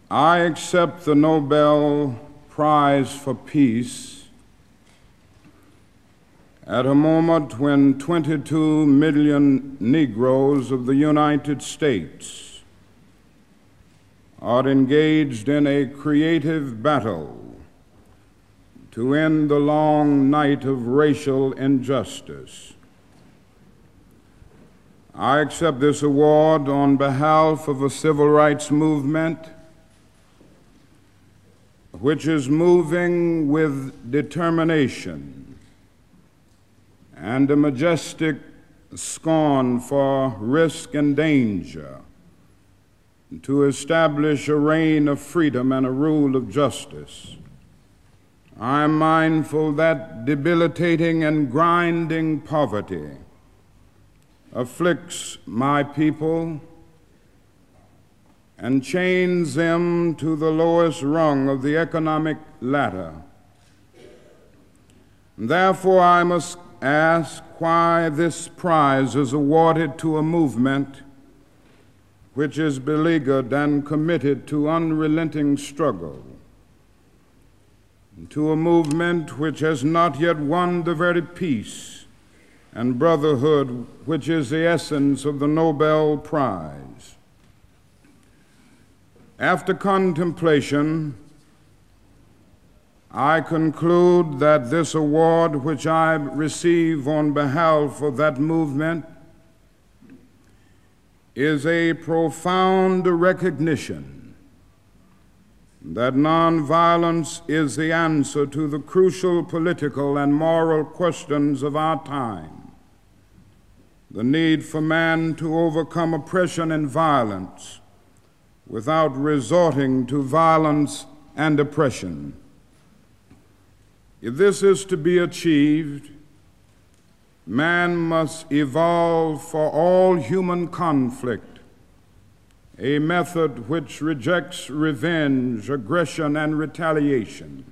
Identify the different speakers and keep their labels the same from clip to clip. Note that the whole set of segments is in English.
Speaker 1: I accept the Nobel Prize for Peace at a moment when 22 million Negroes of the United States are engaged in a creative battle to end the long night of racial injustice. I accept this award on behalf of a civil rights movement which is moving with determination and a majestic scorn for risk and danger to establish a reign of freedom and a rule of justice. I am mindful that debilitating and grinding poverty afflicts my people and chains them to the lowest rung of the economic ladder. Therefore, I must ask why this prize is awarded to a movement which is beleaguered and committed to unrelenting struggle, to a movement which has not yet won the very peace and brotherhood which is the essence of the Nobel Prize. After contemplation, I conclude that this award which I receive on behalf of that movement is a profound recognition that nonviolence is the answer to the crucial political and moral questions of our time. The need for man to overcome oppression and violence without resorting to violence and oppression. If this is to be achieved, man must evolve for all human conflict a method which rejects revenge, aggression, and retaliation.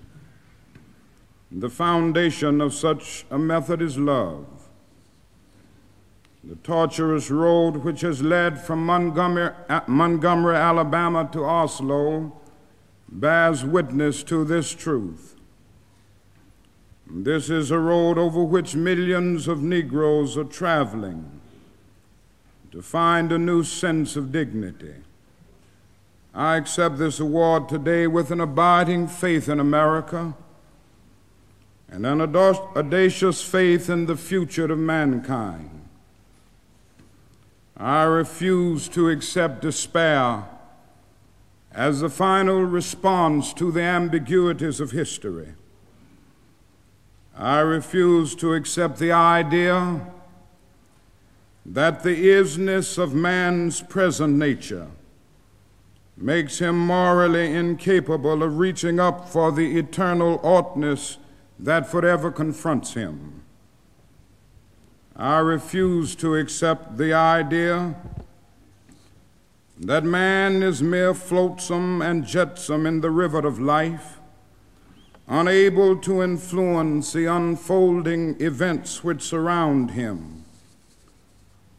Speaker 1: The foundation of such a method is love. The tortuous road which has led from Montgomery, Alabama to Oslo bears witness to this truth. This is a road over which millions of Negroes are traveling to find a new sense of dignity. I accept this award today with an abiding faith in America and an audacious faith in the future of mankind. I refuse to accept despair as the final response to the ambiguities of history. I refuse to accept the idea that the isness of man's present nature makes him morally incapable of reaching up for the eternal oughtness that forever confronts him. I refuse to accept the idea that man is mere flotsam and jetsam in the river of life, unable to influence the unfolding events which surround him.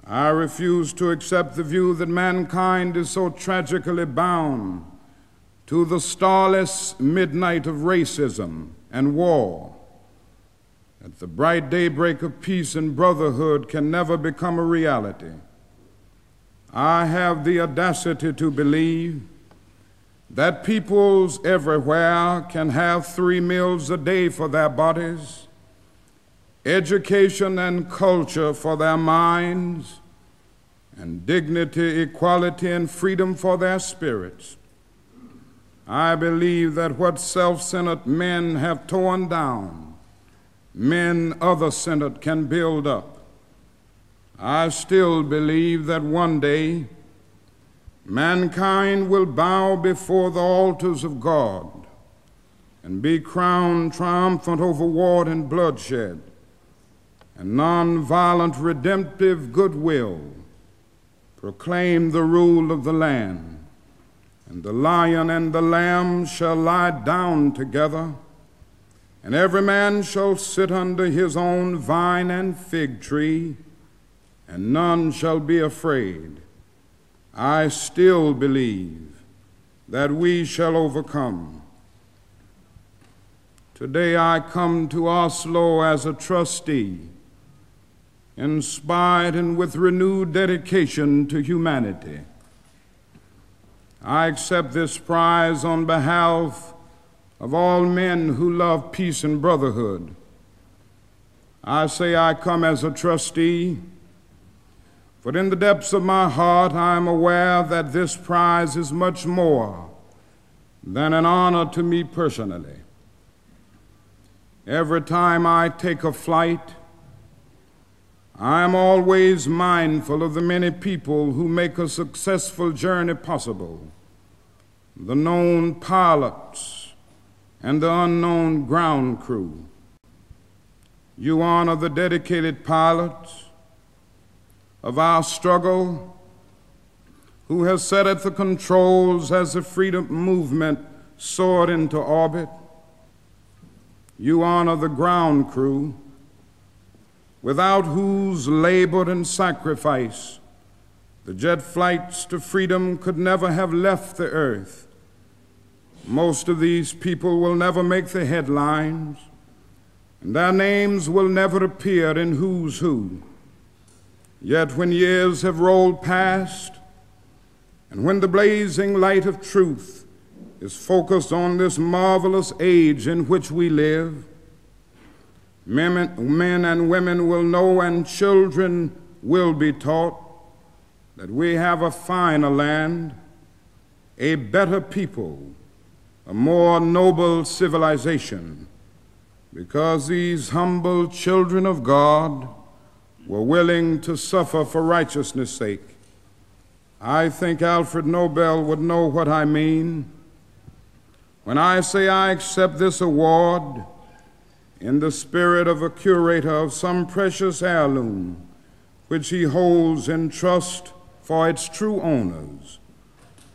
Speaker 1: I refuse to accept the view that mankind is so tragically bound to the starless midnight of racism and war that the bright daybreak of peace and brotherhood can never become a reality. I have the audacity to believe that peoples everywhere can have 3 meals a day for their bodies, education and culture for their minds, and dignity, equality, and freedom for their spirits. I believe that what self-centered men have torn down, men other-centered can build up. I still believe that one day mankind will bow before the altars of God and be crowned triumphant over war and bloodshed and nonviolent redemptive goodwill, proclaim the rule of the land, and the lion and the lamb shall lie down together, and every man shall sit under his own vine and fig tree, and none shall be afraid. I still believe that we shall overcome. Today I come to Oslo as a trustee, inspired and with renewed dedication to humanity. I accept this prize on behalf of all men who love peace and brotherhood. I say I come as a trustee, but in the depths of my heart I am aware that this prize is much more than an honor to me personally. Every time I take a flight, I am always mindful of the many people who make a successful journey possible, the known pilots and the unknown ground crew. You honor the dedicated pilots of our struggle who has set at the controls as the freedom movement soared into orbit. You honor the ground crew without whose labor and sacrifice the jet flights to freedom could never have left the earth. Most of these people will never make the headlines, and their names will never appear in Who's Who. Yet when years have rolled past, and when the blazing light of truth is focused on this marvelous age in which we live, men and women will know and children will be taught that we have a finer land, a better people, a more noble civilization, because these humble children of God were willing to suffer for righteousness' sake. I think Alfred Nobel would know what I mean when I say I accept this award in the spirit of a curator of some precious heirloom which he holds in trust for its true owners,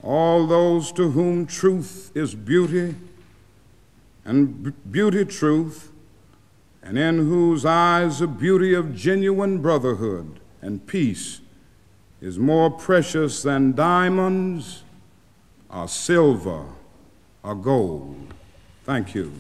Speaker 1: all those to whom truth is beauty and beauty truth, and in whose eyes the beauty of genuine brotherhood and peace is more precious than diamonds or silver or gold. Thank you.